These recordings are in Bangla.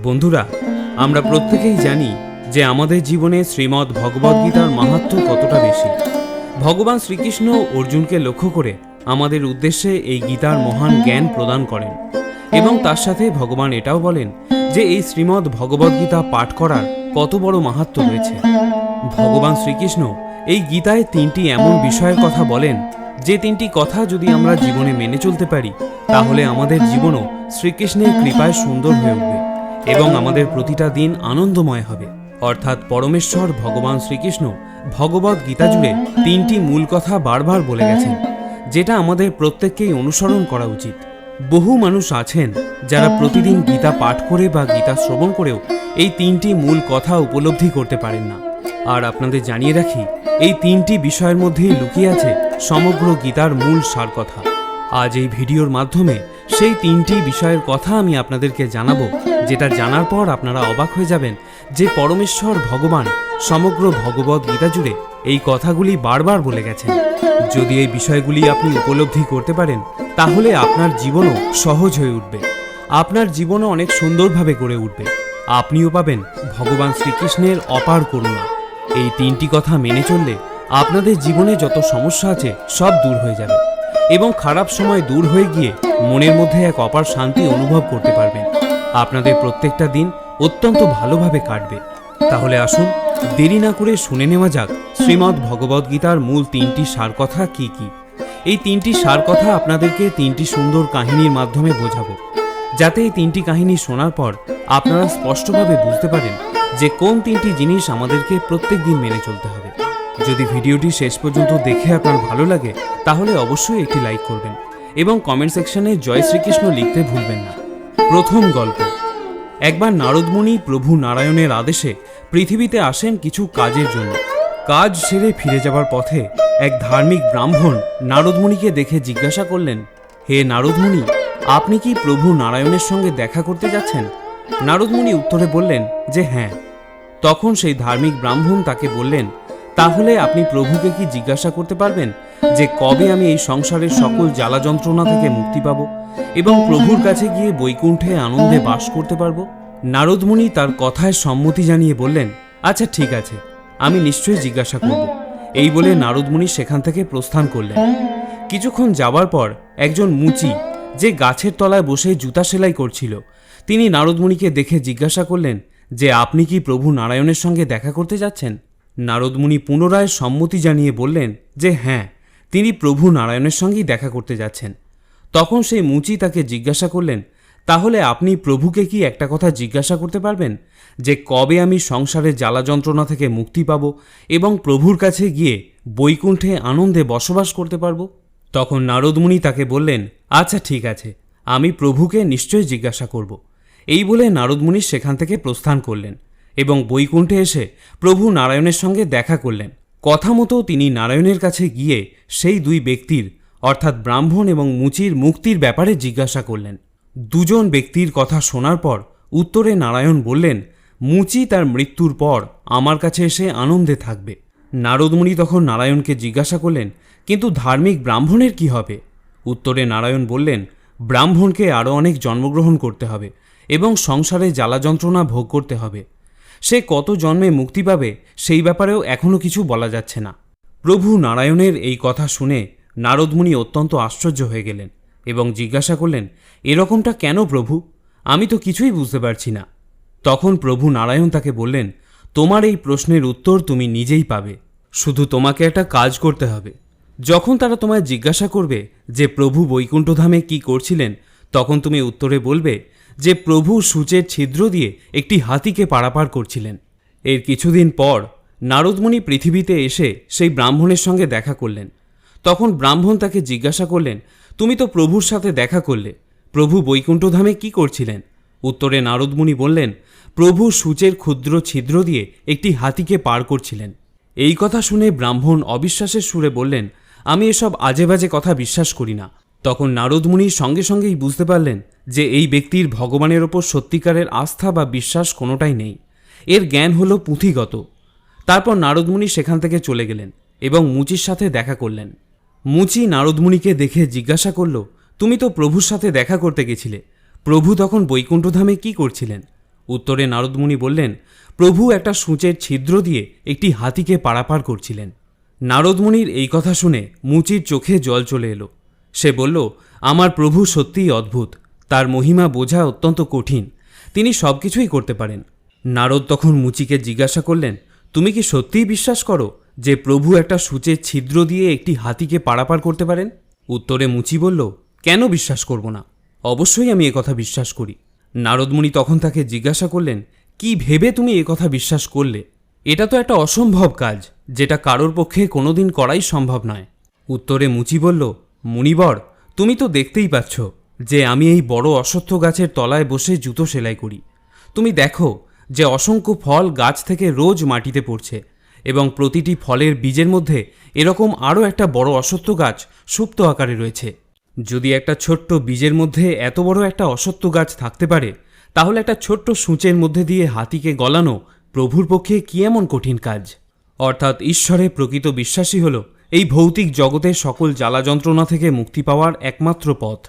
বন্ধুরা, আমরা প্রত্যেকেই জানি যে আমাদের জীবনে শ্রীমদ্ ভগবদ্গীতার মাহাত্ম্য কতটা বেশি। ভগবান শ্রীকৃষ্ণ অর্জুনকে লক্ষ্য করে আমাদের উদ্দেশ্যে এই গীতার মহান জ্ঞান প্রদান করেন এবং তার সাথে ভগবান এটাও বলেন যে এই শ্রীমদ্ ভগবদ্গীতা পাঠ করার কত বড় মাহাত্ম্য রয়েছে। ভগবান শ্রীকৃষ্ণ এই গীতায় 3টি এমন বিষয়ের কথা বলেন যে 3টি কথা যদি আমরা জীবনে মেনে চলতে পারি তাহলে আমাদের জীবনও শ্রীকৃষ্ণের কৃপায় সুন্দর হয়ে উঠবে এবং আমাদের প্রতিটা দিন আনন্দময় হবে। অর্থাৎ পরমেশ্বর ভগবান শ্রীকৃষ্ণ ভগবদ গীতা জুড়ে 3টি মূল কথা বারবার বলে গেছেন, যেটা আমাদের প্রত্যেককেই অনুসরণ করা উচিত। বহু মানুষ আছেন যারা প্রতিদিন গীতা পাঠ করে বা গীতা শ্রবণ করেও এই 3টি মূল কথা উপলব্ধি করতে পারেন না। আর আপনাদের জানিয়ে রাখি, এই 3টি বিষয়ের মধ্যেই লুকিয়ে আছে সমগ্র গীতার মূল সার কথা। আজ এই ভিডিওর মাধ্যমে সেই 3টি বিষয়ের কথা আমি আপনাদেরকে জানাবো, যেটা জানার পর আপনারা অবাক হয়ে যাবেন যে পরমেশ্বর ভগবান সমগ্র ভগবদ গীতা জুড়ে এই কথাগুলি বারবার বলে গেছেন। যদি এই বিষয়গুলি আপনি উপলব্ধি করতে পারেন তাহলে আপনার জীবনও সহজ হয়ে উঠবে, আপনার জীবনও অনেক সুন্দরভাবে গড়ে উঠবে। আপনিও পাবেন ভগবান শ্রীকৃষ্ণের অপার করুণা। এই 3টি কথা মেনে চললে আপনাদের জীবনে যত সমস্যা আছে সব দূর হয়ে যাবে এবং খারাপ সময় দূর হয়ে গিয়ে মনের মধ্যে এক অপার শান্তি অনুভব করতে পারবেন। আপনাদের প্রত্যেকটা দিন অত্যন্ত ভালোভাবে কাটবে। তাহলে আসুন দেরি না করে শুনে নেওয়া যাক শ্রীমদ্ ভগবদ্গীতার মূল 3টি সার কথা কি কি। এই 3টি সার কথা আপনাদেরকে 3টি সুন্দর কাহিনীর মাধ্যমে বোঝাবো, যাতে এই 3টি কাহিনী শোনার পর আপনারা স্পষ্টভাবে বুঝতে পারেন যে কোন 3টি জিনিস আমাদেরকে প্রত্যেক দিন মেনে চলতে হবে। যদি ভিডিওটি শেষ পর্যন্ত দেখে আপনার ভালো লাগে তাহলে অবশ্যই একটি লাইক করবেন এবং কমেন্ট সেকশনে জয় শ্রীকৃষ্ণ লিখতে ভুলবেন না। প্রথম গল্প। একবার নারদমুনি প্রভু নারায়ণের আদেশে পৃথিবীতে আসেন কিছু কাজের জন্য। কাজ সেরে ফিরে যাবার পথে এক ধার্মিক ব্রাহ্মণ নারদমুনিকে দেখে জিজ্ঞাসা করলেন, হে নারদমুনি, আপনি কি প্রভু নারায়ণের সঙ্গে দেখা করতে যাচ্ছেন? নারদমুনি উত্তরে বললেন যে হ্যাঁ। তখন সেই ধার্মিক ব্রাহ্মণ তাকে বললেন, তাহলে আপনি প্রভুকে কি জিজ্ঞাসা করতে পারবেন যে কবে আমি এই সংসারের সকল জ্বালা যন্ত্রণা থেকে মুক্তি পাব এবং প্রভুর কাছে গিয়ে বৈকুণ্ঠে আনন্দে বাস করতে পারব? নারদমুনি তার কথায় সম্মতি জানিয়ে বললেন, আচ্ছা ঠিক আছে, আমি নিশ্চয়ই জিজ্ঞাসা করব। এই বলে নারদমুনি সেখান থেকে প্রস্থান করলেন। কিছুক্ষণ যাবার পর একজন মুচি, যে গাছের তলায় বসে জুতা সেলাই করছিল, তিনি নারদমুনিকে দেখে জিজ্ঞাসা করলেন যে আপনি কি প্রভু নারায়ণের সঙ্গে দেখা করতে যাচ্ছেন? নারদমুনি পুনরায় সম্মতি জানিয়ে বললেন যে হ্যাঁ, তিনি প্রভু নারায়ণের সঙ্গেই দেখা করতে যাচ্ছেন। তখন সেই মুচি তাকে জিজ্ঞাসা করলেন, তাহলে আপনি প্রভুকে কি একটা কথা জিজ্ঞাসা করতে পারবেন যে কবে আমি সংসারের জ্বালা যন্ত্রণা থেকে মুক্তি পাব এবং প্রভুর কাছে গিয়ে বৈকুণ্ঠে আনন্দে বসবাস করতে পারব? তখন নারদমুনি তাকে বললেন, আচ্ছা ঠিক আছে, আমি প্রভুকে নিশ্চয়ই জিজ্ঞাসা করব। এই বলে নারদমুনি সেখান থেকে প্রস্থান করলেন এবং বৈকুণ্ঠে এসে প্রভু নারায়ণের সঙ্গে দেখা করলেন। কথা মতো তিনি নারায়ণের কাছে গিয়ে সেই দুই ব্যক্তির অর্থাৎ ব্রাহ্মণ এবং মুচির মুক্তির ব্যাপারে জিজ্ঞাসা করলেন। দুজন ব্যক্তির কথা শোনার পর উত্তরে নারায়ণ বললেন, মুচি তার মৃত্যুর পর আমার কাছে এসে আনন্দে থাকবে। নারদমুনি তখন নারায়ণকে জিজ্ঞাসা করলেন, কিন্তু ধার্মিক ব্রাহ্মণের কি হবে? উত্তরে নারায়ণ বললেন, ব্রাহ্মণকে আরও অনেক জন্মগ্রহণ করতে হবে এবং সংসারে জ্বালা যন্ত্রণা ভোগ করতে হবে। সে কত জন্মে মুক্তি পাবে সেই ব্যাপারেও এখনও কিছু বলা যাচ্ছে না। প্রভু নারায়ণের এই কথা শুনে নারদমুনি অত্যন্ত আশ্চর্য হয়ে গেলেন এবং জিজ্ঞাসা করলেন, এরকমটা কেন প্রভু? আমি তো কিছুই বুঝতে পারছি না। তখন প্রভু নারায়ণ তাকে বললেন, তোমার এই প্রশ্নের উত্তর তুমি নিজেই পাবে, শুধু তোমাকে একটা কাজ করতে হবে। যখন তারা তোমায় জিজ্ঞাসা করবে যে প্রভু বৈকুণ্ঠধামে কি করছিলেন, তখন তুমি উত্তরে বলবে যে প্রভু সূচের ছিদ্র দিয়ে একটি হাতিকে পারাপার করছিলেন। এর কিছুদিন পর নারদমুনি পৃথিবীতে এসে সেই ব্রাহ্মণের সঙ্গে দেখা করলেন। তখন ব্রাহ্মণ তাকে জিজ্ঞাসা করলেন, তুমি তো প্রভুর সাথে দেখা করলে, প্রভু বৈকুণ্ঠধামে কি করছিলেন? উত্তরে নারদমুনি বললেন, প্রভু সূচের ক্ষুদ্র ছিদ্র দিয়ে একটি হাতিকে পার করছিলেন। এই কথা শুনে ব্রাহ্মণ অবিশ্বাসের সুরে বললেন, আমি এসব আজে বাজে কথা বিশ্বাস করি না। তখন নারদমুনি সঙ্গে সঙ্গেই বুঝতে পারলেন যে এই ব্যক্তির ভগবানের ওপর সত্যিকারের আস্থা বা বিশ্বাস কোনোটাই নেই, এর জ্ঞান হল পুঁথিগত। তারপর নারদমুনি সেখান থেকে চলে গেলেন এবং মুচির সাথে দেখা করলেন। মুচি নারদমুনিকে দেখে জিজ্ঞাসা করল, তুমি তো প্রভুর সাথে দেখা করতে গেছিলে, প্রভু তখন বৈকুণ্ঠধামে কি করছিলেন? উত্তরে নারদমুনি বললেন, প্রভু একটা সূঁচের ছিদ্র দিয়ে একটি হাতিকে পারাপার করছিলেন। নারদমুনির এই কথা শুনে মুচির চোখে জল চলে এলো। সে বলল, আমার প্রভু সত্যিই অদ্ভুত, তার মহিমা বোঝা অত্যন্ত কঠিন, তিনি সব কিছুই করতে পারেন। নারদ তখন মুচিকে জিজ্ঞাসা করলেন, তুমি কি সত্যিই বিশ্বাস করো যে প্রভু একটা সূঁচের ছিদ্র দিয়ে একটি হাতিকে পারাপার করতে পারেন? উত্তরে মুচি বলল, কেন বিশ্বাস করব না? অবশ্যই আমি একথা বিশ্বাস করি। নারদমুনি তখন তাকে জিজ্ঞাসা করলেন, কি ভেবে তুমি একথা বিশ্বাস করলে? এটা তো একটা অসম্ভব কাজ, যেটা কারোর পক্ষে কোনোদিন করাই সম্ভব নয়। উত্তরে মুচি বলল, মুনিবর, তুমি তো দেখতেই পাচ্ছ যে আমি এই বড় অশ্বত্থ গাছের তলায় বসে জুতো সেলাই করি। তুমি দেখো যে অসংখ্য ফল গাছ থেকে রোজ মাটিতে পড়ছে এবং প্রতিটি ফলের বীজের মধ্যে এরকম আরও একটা বড় অশ্বত্থ গাছ সুপ্ত আকারে রয়েছে। যদি একটা ছোট্ট বীজের মধ্যে এত বড় একটা অশ্বত্থ গাছ থাকতে পারে, তাহলে একটা ছোট্ট সূঁচের মধ্যে দিয়ে হাতিকে গলানো প্রভুর পক্ষে কি এমন কঠিন কাজ? অর্থাৎ ঈশ্বরে প্রকৃত বিশ্বাসী হল এই ভৌতিক জগতের সকল জ্বালা যন্ত্রণা থেকে মুক্তি পাওয়ার একমাত্র পথ।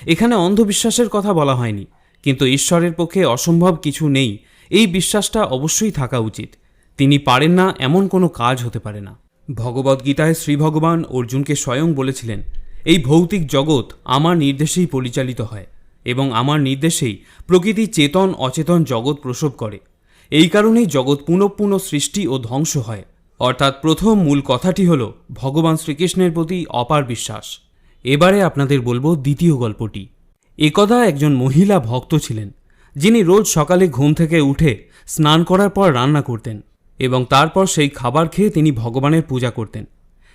এখানে অন্ধবিশ্বাসের কথা বলা হয়নি, কিন্তু ঈশ্বরের পক্ষে অসম্ভব কিছু নেই এই বিশ্বাসটা অবশ্যই থাকা উচিত। তিনি পারেন না এমন কোনো কাজ হতে পারে না। ভগবদ্গীতায় শ্রী ভগবান অর্জুনকে স্বয়ং বলেছিলেন, এই ভৌতিক জগৎ আমার নির্দেশেই পরিচালিত হয় এবং আমার নির্দেশেই প্রকৃতি চেতন অচেতন জগৎ প্রসব করে। এই কারণেই জগৎ পুনঃ পুনঃ সৃষ্টি ও ধ্বংস হয়। অর্থাৎ প্রথম মূল কথাটি হল ভগবান শ্রীকৃষ্ণের প্রতি অপার বিশ্বাস। এবারে আপনাদের বলবো দ্বিতীয় গল্পটি। একদা একজন মহিলা ভক্ত ছিলেন, যিনি রোজ সকালে ঘুম থেকে উঠে স্নান করার পর রান্না করতেন এবং তারপর সেই খাবার খেয়ে তিনি ভগবানের পূজা করতেন।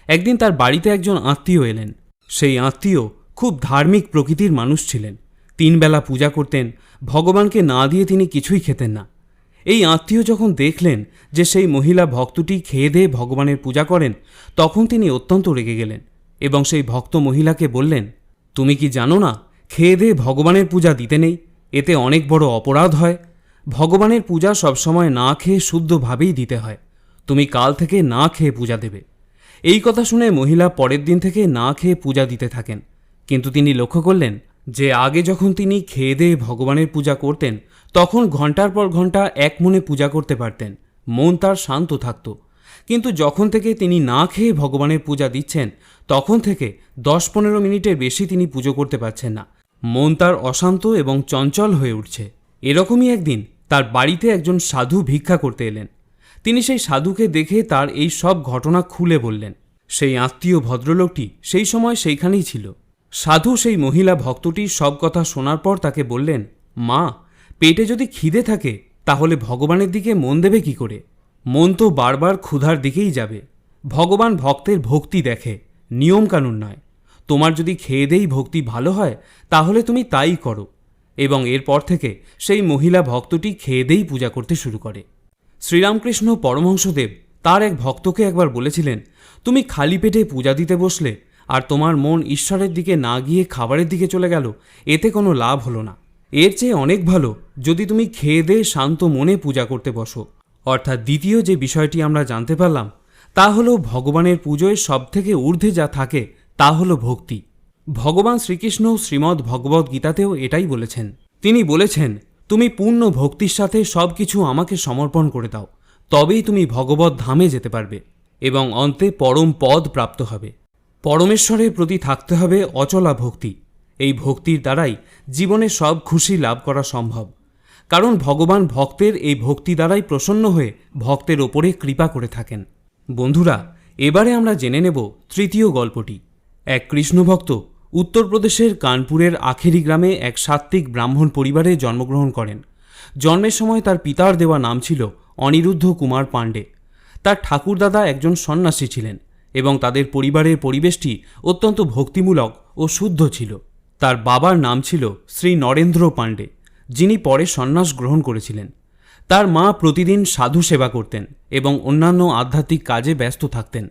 একদিন তার বাড়িতে একজন আত্মীয় এলেন। সেই আত্মীয় খুব ধার্মিক প্রকৃতির মানুষ ছিলেন। 3 বেলা পূজা করতেন, ভগবানকে না দিয়ে তিনি কিছুই খেতেন না। এই আত্মীয় যখন দেখলেন যে সেই মহিলা ভক্তটি খেয়ে দিয়ে ভগবানের পূজা করেন, তখন তিনি অত্যন্ত রেগে গেলেন এবং সেই ভক্ত মহিলাকে বললেন, তুমি কি জানো না খেয়ে দিয়ে ভগবানের পূজা দিতে নেই? এতে অনেক বড় অপরাধ হয়। ভগবানের পূজা সবসময় না খেয়ে শুদ্ধভাবেই দিতে হয়। তুমি কাল থেকে না খেয়ে পূজা দেবে। এই কথা শুনে মহিলা পরের দিন থেকে না খেয়ে পূজা দিতে থাকেন। কিন্তু তিনি লক্ষ্য করলেন যে আগে যখন তিনি খেয়ে দিয়ে ভগবানের পূজা করতেন, তখন ঘন্টার পর ঘন্টা এক মনে পূজা করতে পারতেন, মন তার শান্ত থাকত। কিন্তু যখন থেকে তিনি না খেয়ে ভগবানের পূজা দিচ্ছেন, তখন থেকে 10-15 মিনিটের বেশি তিনি পুজো করতে পারছেন না। মন তার অশান্ত এবং চঞ্চল হয়ে উঠছে। এরকমই একদিন তার বাড়িতে একজন সাধু ভিক্ষা করতে এলেন। তিনি সেই সাধুকে দেখে তার এই সব ঘটনা খুলে বললেন। সেই আত্মীয় ভদ্রলোকটি সেই সময় সেইখানেই ছিল। সাধু সেই মহিলা ভক্তটির সব কথা শোনার পর তাকে বললেন, মা, পেটে যদি খিদে থাকে তাহলে ভগবানের দিকে মন দেবে কি করে? মন তো বারবার ক্ষুধার দিকেই যাবে। ভগবান ভক্তের ভক্তি দেখে, নিয়ম কানুন নয়। তোমার যদি খেয়ে দেই ভক্তি ভালো হয় তাহলে তুমি তাই করো। এবং এরপর থেকে সেই মহিলা ভক্তটি খেয়ে দেই পূজা করতে শুরু করে। শ্রীরামকৃষ্ণ পরমহংসদেব তার এক ভক্তকে একবার বলেছিলেন, তুমি খালি পেটে পূজা দিতে বসলে আর তোমার মন ঈশ্বরের দিকে না গিয়ে খাবারের দিকে চলে গেল, এতে কোনো লাভ হলো না। এর চেয়ে অনেক ভালো যদি তুমি খেয়ে দিয়ে শান্ত মনে পূজা করতে বসো। অর্থাৎ দ্বিতীয় যে বিষয়টি আমরা জানতে পারলাম তা হলো ভগবানের পুজোয় সবথেকে ঊর্ধ্বে যা থাকে তা হলো ভক্তি। ভগবান শ্রীকৃষ্ণ শ্রীমদ্ ভগবদ্ গীতাতেও এটাই বলেছেন। তিনি বলেছেন, তুমি পূর্ণ ভক্তির সাথে সব কিছু আমাকে সমর্পণ করে দাও, তবেই তুমি ভগবত ধামে যেতে পারবে এবং অন্তে পরম পদ প্রাপ্ত হবে। পরমেশ্বরের প্রতি থাকতে হবে অচলা ভক্তি। এই ভক্তির দ্বারাই জীবনে সব খুশি লাভ করা সম্ভব, কারণ ভগবান ভক্তের এই ভক্তি দ্বারাই প্রসন্ন হয়ে ভক্তের ওপরে কৃপা করে থাকেন। বন্ধুরা, এবারে আমরা জেনে নেব তৃতীয় গল্পটি। এক কৃষ্ণভক্ত উত্তরপ্রদেশের কানপুরের আখেরি গ্রামে এক সাত্ত্বিক ব্রাহ্মণ পরিবারে জন্মগ্রহণ করেন। জন্মের সময় তার পিতার দেওয়া নাম ছিল অনিরুদ্ধ কুমার পাণ্ডে। তার ঠাকুরদাদা একজন সন্ন্যাসী ছিলেন এবং তাদের পরিবারের পরিবেশটি অত্যন্ত ভক্তিমূলক ও শুদ্ধ ছিল। তার বাবার নাম ছিল শ্রী নরেন্দ্র পাণ্ডে, যিনি পরে সন্ন্যাস গ্রহণ করেছিলেন। তার মা প্রতিদিন সাধু সেবা করতেন এবং অন্যান্য আধ্যাত্মিক কাজে ব্যস্ত থাকতেন।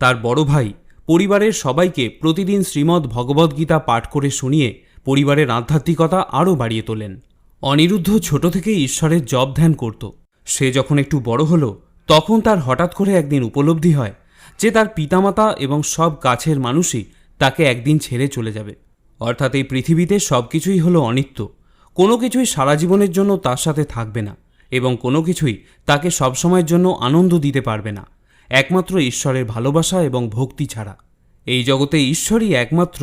তার বড় ভাই পরিবারের সবাইকে প্রতিদিন শ্রীমদ্ ভগবদ্গীতা পাঠ করে শুনিয়ে পরিবারের আধ্যাত্মিকতা আরও বাড়িয়ে তোলেন। অনিরুদ্ধ ছোট থেকেই ঈশ্বরের জপ ধ্যান করত। সে যখন একটু বড় হলো, তখন তার হঠাৎ করে একদিন উপলব্ধি হয় যে তার পিতামাতা এবং সব কাছের মানুষই তাকে একদিন ছেড়ে চলে যাবে। অর্থাৎ এই পৃথিবীতে সব কিছুই হলো অনিত্য, কোনো কিছুই সারা জীবনের জন্য তার সাথে থাকবে না এবং কোনো কিছুই তাকে সবসময়ের জন্য আনন্দ দিতে পারবে না, একমাত্র ঈশ্বরের ভালোবাসা এবং ভক্তি ছাড়া। এই জগতে ঈশ্বরই একমাত্র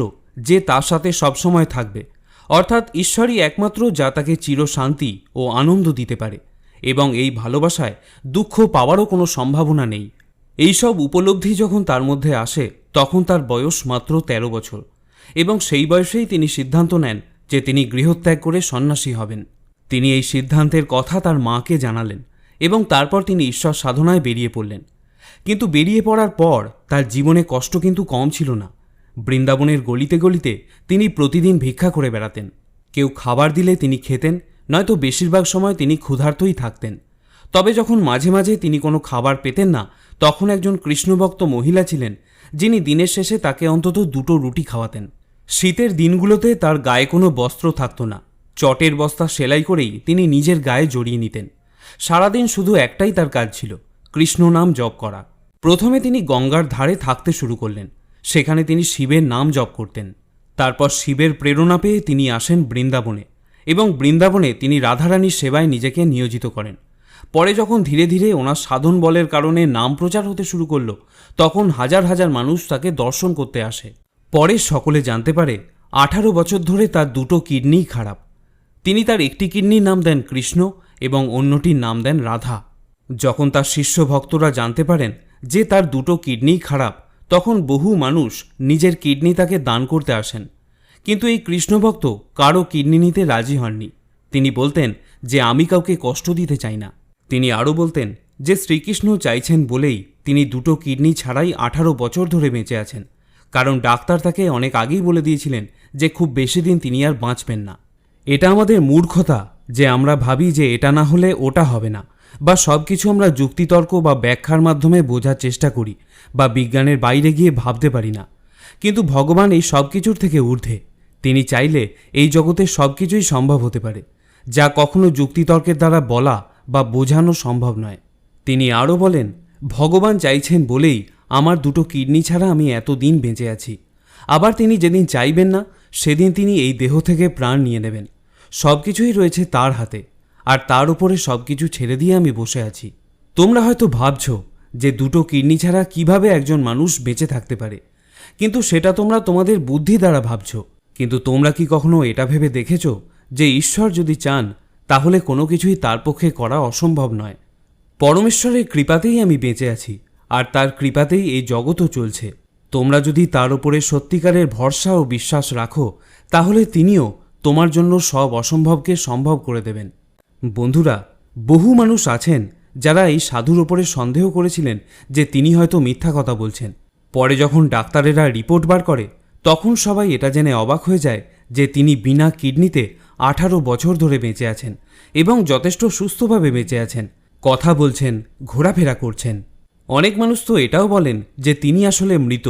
যে তার সাথে সবসময় থাকবে, অর্থাৎ ঈশ্বরই একমাত্র যা তাকে চিরশান্তি ও আনন্দ দিতে পারে, এবং এই ভালোবাসায় দুঃখ পাওয়ারও কোনো সম্ভাবনা নেই। এইসব উপলব্ধি যখন তার মধ্যে আসে তখন তার বয়স মাত্র 13 বছর, এবং সেই বয়সেই তিনি সিদ্ধান্ত নেন যে তিনি গৃহত্যাগ করে সন্ন্যাসী হবেন। তিনি এই সিদ্ধান্তের কথা তার মাকে জানালেন এবং তারপর তিনি ঈশ্বর সাধনায় বেরিয়ে পড়লেন। কিন্তু বেরিয়ে পড়ার পর তার জীবনে কষ্ট কিন্তু কম ছিল না। বৃন্দাবনের গলিতে গলিতে তিনি প্রতিদিন ভিক্ষা করে বেড়াতেন। কেউ খাবার দিলে তিনি খেতেন, নয়তো বেশিরভাগ সময় তিনি ক্ষুধার্তই থাকতেন। তবে যখন মাঝে মাঝে তিনি কোনো খাবার পেতেন না, তখন একজন কৃষ্ণভক্ত মহিলা ছিলেন যিনি দিনের শেষে তাকে অন্তত 2টো রুটি খাওয়াতেন। শীতের দিনগুলোতে তার গায়ে কোনো বস্ত্র থাকত না। চটের বস্তা সেলাই করেই তিনি নিজের গায়ে জড়িয়ে নিতেন। সারাদিন শুধু একটাই তার কাজ ছিল, কৃষ্ণ নাম জপ করা। প্রথমে তিনি গঙ্গার ধারে থাকতে শুরু করলেন। সেখানে তিনি শিবের নাম জপ করতেন। তারপর শিবের প্রেরণা পেয়ে তিনি আসেন বৃন্দাবনে, এবং বৃন্দাবনে তিনি রাধারানীর সেবায় নিজেকে নিয়োজিত করেন। পরে যখন ধীরে ধীরে ওনার সাধন বলের কারণে নাম প্রচার হতে শুরু করল, তখন হাজার হাজার মানুষ তাকে দর্শন করতে আসে। পরে সকলে জানতে পারে 18 বছর ধরে তার 2টো কিডনিই খারাপ। তিনি তার একটি কিডনির নাম দেন কৃষ্ণ এবং অন্যটির নাম দেন রাধা। যখন তার শিষ্য ভক্তরা জানতে পারেন যে তার 2টো কিডনিই খারাপ, তখন বহু মানুষ নিজের কিডনি তাকে দান করতে আসেন। কিন্তু এই কৃষ্ণভক্ত কারও কিডনি নিতে রাজি হননি। তিনি বলতেন যে আমি কাউকে কষ্ট দিতে চাই না। তিনি আরও বলতেন যে শ্রীকৃষ্ণ চাইছেন বলেই তিনি 2টো কিডনি ছাড়াই 18 বছর ধরে বেঁচে আছেন, কারণ ডাক্তার তাকে অনেক আগেই বলে দিয়েছিলেন যে খুব বেশি দিন তিনি আর বাঁচবেন না। এটা আমাদের মূর্খতা যে আমরা ভাবি যে এটা না হলে ওটা হবে না, বা সব কিছু আমরা যুক্তিতর্ক বা ব্যাখ্যার মাধ্যমে বোঝার চেষ্টা করি, বা বিজ্ঞানের বাইরে গিয়ে ভাবতে পারি না। কিন্তু ভগবান এই সব কিছুর থেকে ঊর্ধ্বে। তিনি চাইলে এই জগতে সব কিছুই সম্ভব হতে পারে, যা কখনো যুক্তিতর্কের দ্বারা বলা বা বোঝানো সম্ভব নয়। তিনি আরও বলেন, ভগবান চাইছেন বলেই আমার 2টো কিডনি ছাড়া আমি এতদিন বেঁচে আছি। আবার তিনি যেদিন চাইবেন না, সেদিন তিনি এই দেহ থেকে প্রাণ নিয়ে নেবেন। সব কিছুই রয়েছে তার হাতে, আর তার উপরে সব কিছু ছেড়ে দিয়ে আমি বসে আছি। তোমরা হয়তো ভাবছ যে 2টো কিডনি ছাড়া কিভাবে একজন মানুষ বেঁচে থাকতে পারে, কিন্তু সেটা তোমরা তোমাদের বুদ্ধি দ্বারা ভাবছ। কিন্তু তোমরা কি কখনো এটা ভেবে দেখেছ যে ঈশ্বর যদি চান তাহলে কোনো কিছুই তার পক্ষে করা অসম্ভব নয়। পরমেশ্বরের কৃপাতেই আমি বেঁচে আছি, আর তার কৃপাতেই এই জগৎও চলছে। তোমরা যদি তার উপরে সত্যিকারের ভরসা ও বিশ্বাস রাখো, তাহলে তিনিও তোমার জন্য সব অসম্ভবকে সম্ভব করে দেবেন। বন্ধুরা, বহু মানুষ আছেন যারা এই সাধুর ওপরে সন্দেহ করেছিলেন যে তিনি হয়তো মিথ্যা কথা বলছেন। পরে যখন ডাক্তারেরা রিপোর্ট বার করে, তখন সবাই এটা জেনে অবাক হয়ে যায় যে তিনি বিনা কিডনিতে 18 বছর ধরে বেঁচে আছেন এবং যথেষ্ট সুস্থভাবে বেঁচে আছেন, কথা বলছেন, ঘোরাফেরা করছেন। অনেক মানুষ তো এটাও বলেন যে তিনি আসলে মৃত,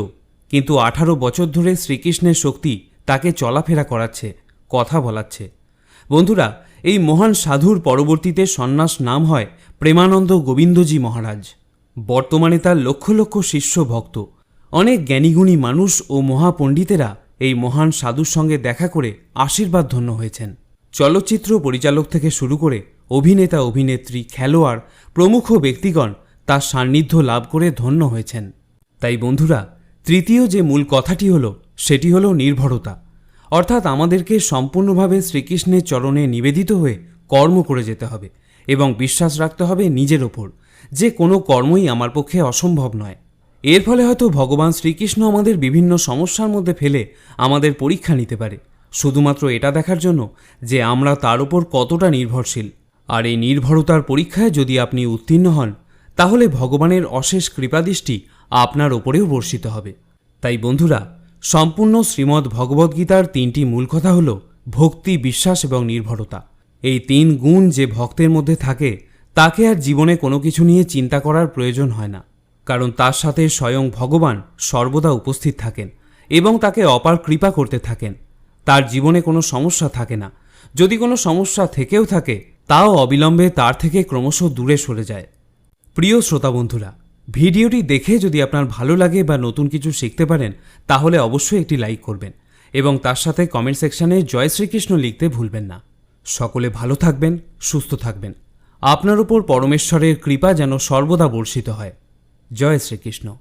কিন্তু 18 বছর ধরে শ্রীকৃষ্ণের শক্তি তাকে চলাফেরা করাচ্ছে, কথা বলাচ্ছে। বন্ধুরা, এই মহান সাধুর পরবর্তীতে সন্ন্যাস নাম হয় প্রেমানন্দ গোবিন্দজি মহারাজ। বর্তমানে তার লক্ষ লক্ষ শিষ্য ভক্ত। অনেক জ্ঞানীগুণী মানুষ ও মহাপণ্ডিতেরা এই মহান সাধুর সঙ্গে দেখা করে আশীর্বাদ ধন্য হয়েছেন। চলচ্চিত্র পরিচালক থেকে শুরু করে অভিনেতা, অভিনেত্রী, খেলোয়াড়, প্রমুখ ব্যক্তিগণ তার সান্নিধ্য লাভ করে ধন্য হয়েছেন। তাই বন্ধুরা, তৃতীয় যে মূল কথাটি হলো সেটি হলো নির্ভরতা। অর্থাৎ আমাদেরকে সম্পূর্ণভাবে শ্রীকৃষ্ণের চরণে নিবেদিত হয়ে কর্ম করে যেতে হবে এবং বিশ্বাস রাখতে হবে নিজের ওপর যে কোনো কর্মই আমার পক্ষে অসম্ভব নয়। এর ফলে হয়তো ভগবান শ্রীকৃষ্ণ আমাদের বিভিন্ন সমস্যার মধ্যে ফেলে আমাদের পরীক্ষা নিতে পারে, শুধুমাত্র এটা দেখার জন্য যে আমরা তার উপর কতটা নির্ভরশীল। আর এই নির্ভরতার পরীক্ষায় যদি আপনি উত্তীর্ণ হন, তাহলে ভগবানের অশেষ কৃপাদৃষ্টি আপনার ওপরেও বর্ষিত হবে। তাই বন্ধুরা, সম্পূর্ণ শ্রীমদ্ ভগবদ্গীতার 3টি মূল কথা হল ভক্তি, বিশ্বাস এবং নির্ভরতা। এই 3 গুণ যে ভক্তের মধ্যে থাকে, তাকে আর জীবনে কোনো কিছু নিয়ে চিন্তা করার প্রয়োজন হয় না, কারণ তার সাথে স্বয়ং ভগবান সর্বদা উপস্থিত থাকেন এবং তাকে অপার কৃপা করতে থাকেন। তার জীবনে কোনো সমস্যা থাকে না। যদি কোনো সমস্যা থেকেও থাকে, তাও অবিলম্বে তার থেকে ক্রমশ দূরে সরে যায়। প্রিয় শ্রোতা বন্ধুরা, ভিডিওটি দেখে যদি আপনার ভালো লাগে বা নতুন কিছু শিখতে পারেন, তাহলে অবশ্যই একটি লাইক করবেন এবং তার সাথে কমেন্ট সেকশনে জয় শ্রীকৃষ্ণ লিখতে ভুলবেন না। সকলে ভালো থাকবেন, সুস্থ থাকবেন। আপনার উপর পরমেশ্বরের কৃপা যেন সর্বদা বর্ষিত হয়। জয় শ্রীকৃষ্ণ।